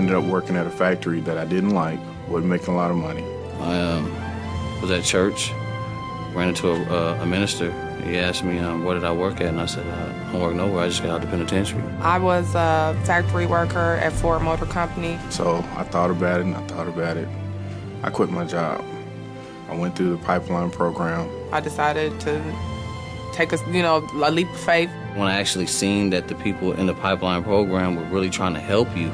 ended up working at a factory that I didn't like, wasn't making a lot of money. I was at church, ran into a minister. He asked me, where did I work at? And I said, I don't work nowhere. I just got out of the penitentiary. I was a factory worker at Ford Motor Company. So I thought about it and I thought about it. I quit my job. I went through the pipeline program. I decided to take a leap of faith. When I actually seen that the people in the pipeline program were really trying to help you,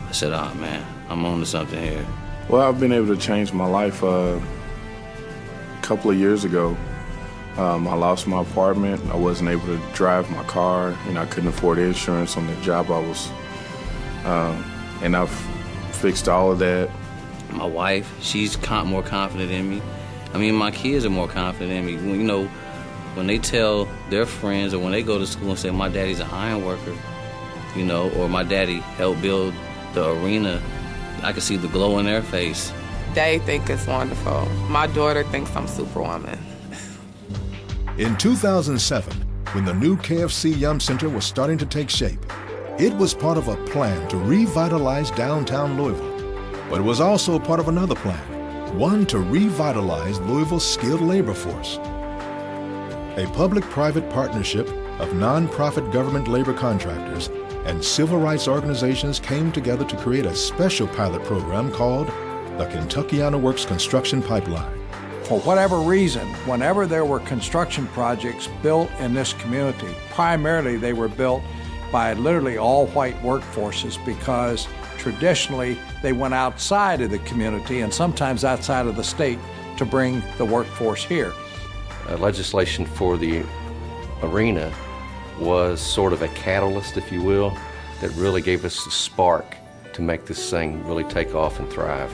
I said, oh man, I'm on to something here. Well, I've been able to change my life. A couple of years ago, I lost my apartment. I wasn't able to drive my car. I couldn't afford insurance on the job I was, and I've fixed all of that. My wife, she's more confident in me. I mean, my kids are more confident in me. When they tell their friends or when they go to school and say, my daddy's an iron worker, or my daddy helped build the arena, I can see the glow in their face. They think it's wonderful. My daughter thinks I'm Superwoman. In 2007, when the new KFC Yum Center was starting to take shape, it was part of a plan to revitalize downtown Louisville. But it was also part of another plan, one to revitalize Louisville's skilled labor force. A public-private partnership of nonprofit government labor contractors and civil rights organizations came together to create a special pilot program called the Kentuckiana Works Construction Pipeline. For whatever reason, whenever there were construction projects built in this community, primarily they were built by literally all-white workforces because traditionally they went outside of the community and sometimes outside of the state to bring the workforce here. Legislation for the arena was sort of a catalyst, if you will, that really gave us the spark to make this thing really take off and thrive.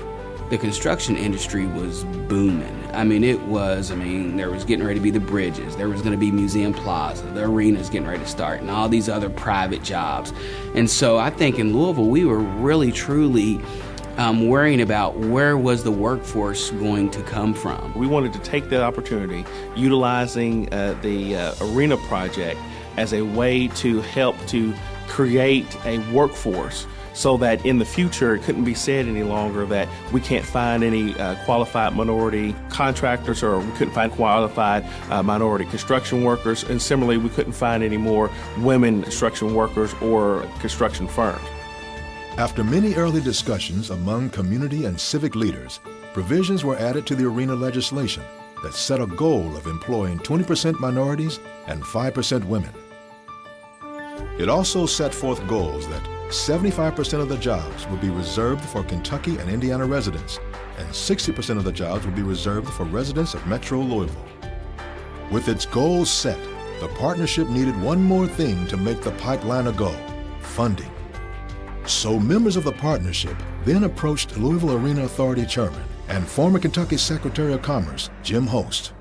The construction industry was booming. There was getting ready to be the bridges, there was going to be Museum Plaza, the arena's getting ready to start, and all these other private jobs. And so I think in Louisville, we were really, truly worrying about where was the workforce going to come from. We wanted to take that opportunity, utilizing the arena project as a way to help to create a workforce so that in the future it couldn't be said any longer that we can't find any qualified minority contractors, or we couldn't find qualified minority construction workers, and similarly we couldn't find any more women construction workers or construction firms. After many early discussions among community and civic leaders, provisions were added to the arena legislation that set a goal of employing 20% minorities and 5% women. It also set forth goals that 75% of the jobs would be reserved for Kentucky and Indiana residents, and 60% of the jobs would be reserved for residents of Metro Louisville. With its goals set, the partnership needed one more thing to make the pipeline a go: funding. So members of the partnership then approached Louisville Arena Authority Chairman and former Kentucky Secretary of Commerce, Jim Host.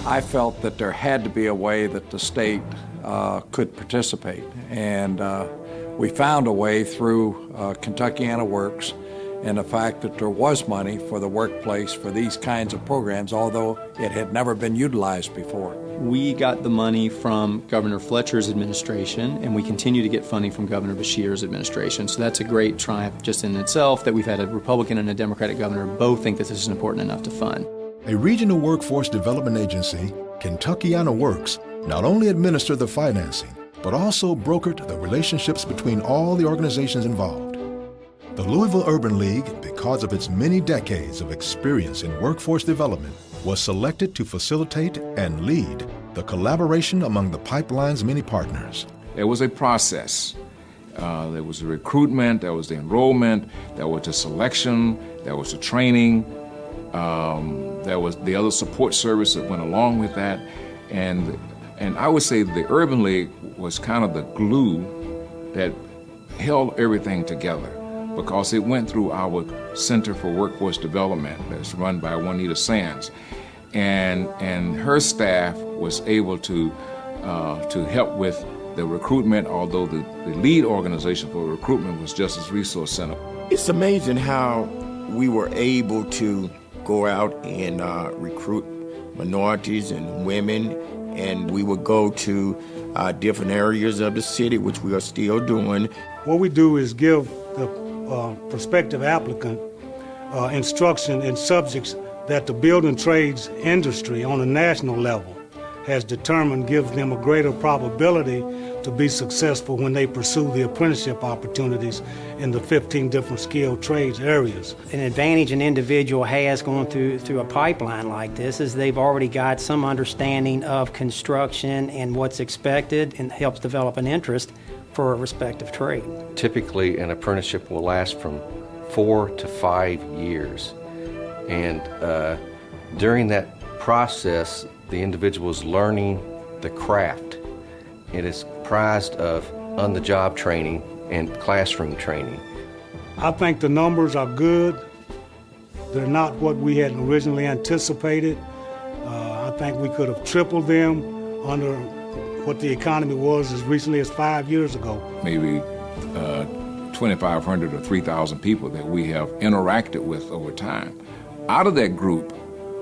I felt that there had to be a way that the state could participate, and we found a way through Kentuckiana Works, and the fact that there was money for the workplace for these kinds of programs, although it had never been utilized before. We got the money from Governor Fletcher's administration, and we continue to get funding from Governor Beshear's administration. So that's a great triumph just in itself, that we've had a Republican and a Democratic governor both think that this is important enough to fund. A regional workforce development agency, Kentuckiana Works, not only administered the financing, but also brokered the relationships between all the organizations involved. The Louisville Urban League, because of its many decades of experience in workforce development, was selected to facilitate and lead the collaboration among the pipeline's many partners. There was a process. There was the recruitment, there was the enrollment, there was the selection, there was the training, there was the other support service that went along with that. And I would say the Urban League was kind of the glue that held everything together, because it went through our Center for Workforce Development that's run by Juanita Sands. And her staff was able to help with the recruitment, although the lead organization for recruitment was Justice Resource Center. It's amazing how we were able to go out and recruit minorities and women, and we would go to different areas of the city, which we are still doing. What we do is give the prospective applicant instruction in subjects that the building trades industry on a national level has determined gives them a greater probability to be successful when they pursue the apprenticeship opportunities in the 15 different skilled trades areas. An advantage an individual has going through a pipeline like this is they've already got some understanding of construction and what's expected, and helps develop an interest for a respective trade. Typically, an apprenticeship will last from 4 to 5 years. And during that process, the individual is learning the craft. It is comprised of on-the-job training and classroom training. I think the numbers are good. They're not what we had originally anticipated. I think we could have tripled them under what the economy was as recently as 5 years ago. Maybe 2,500 or 3,000 people that we have interacted with over time. Out of that group,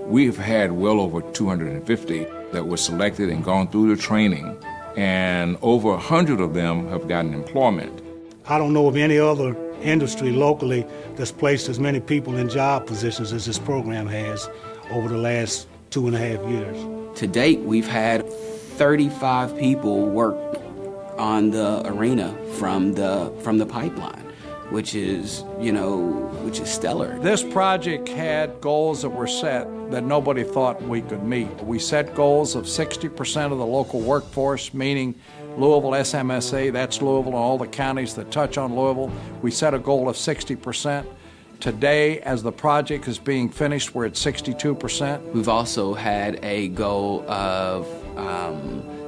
we've had well over 250 that were selected and gone through the training, and over 100 of them have gotten employment. I don't know of any other industry locally that's placed as many people in job positions as this program has over the last 2.5 years. To date, we've had 35 people work on the arena from the pipeline, which is stellar. This project had goals that were set that nobody thought we could meet. We set goals of 60% of the local workforce, meaning Louisville SMSA, that's Louisville and all the counties that touch on Louisville. We set a goal of 60%. Today, as the project is being finished, we're at 62%. We've also had a goal of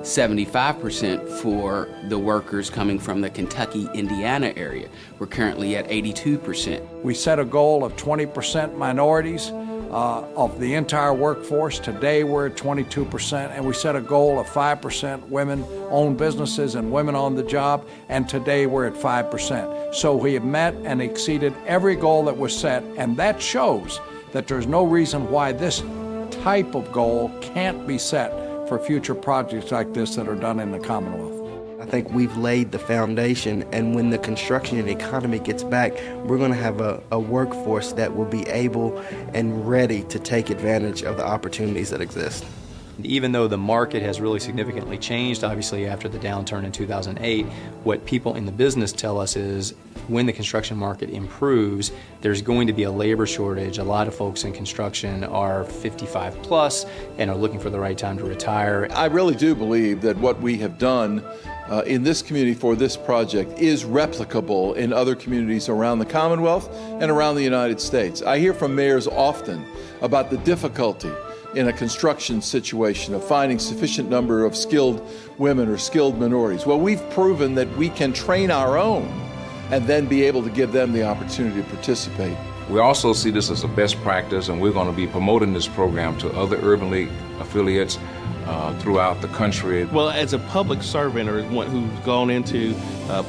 75% for the workers coming from the Kentucky, Indiana area. We're currently at 82%. We set a goal of 20% minorities of the entire workforce. Today we're at 22%, and we set a goal of 5% women-owned businesses and women on the job, and today we're at 5%. So we have met and exceeded every goal that was set, and that shows that there's no reason why this type of goal can't be set for future projects like this that are done in the Commonwealth. I think we've laid the foundation, and when the construction and economy gets back, we're going to have a workforce that will be able and ready to take advantage of the opportunities that exist. Even though the market has really significantly changed, obviously after the downturn in 2008, what people in the business tell us is when the construction market improves, there's going to be a labor shortage. A lot of folks in construction are 55 plus and are looking for the right time to retire. I really do believe that what we have done in this community for this project is replicable in other communities around the Commonwealth and around the United States. I hear from mayors often about the difficulty in a construction situation of finding sufficient number of skilled women or skilled minorities. Well, we've proven that we can train our own and then be able to give them the opportunity to participate. We also see this as a best practice, and we're going to be promoting this program to other Urban League affiliates throughout the country. Well, as a public servant or one who's gone into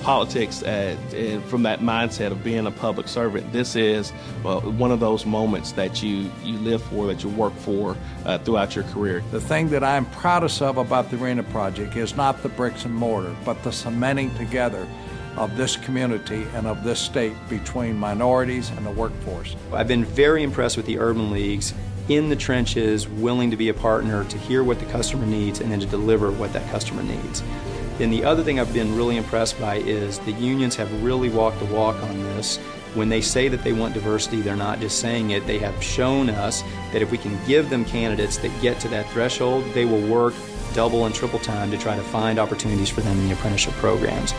politics from that mindset of being a public servant, this is one of those moments that you live for, that you work for throughout your career. The thing that I'm proudest of about the Arena Project is not the bricks and mortar, but the cementing together of this community and of this state between minorities and the workforce. I've been very impressed with the urban leagues in the trenches, willing to be a partner, to hear what the customer needs, and then to deliver what that customer needs. And the other thing I've been really impressed by is the unions have really walked the walk on this. When they say that they want diversity, they're not just saying it. They have shown us that if we can give them candidates that get to that threshold, they will work double and triple time to try to find opportunities for them in the apprenticeship programs.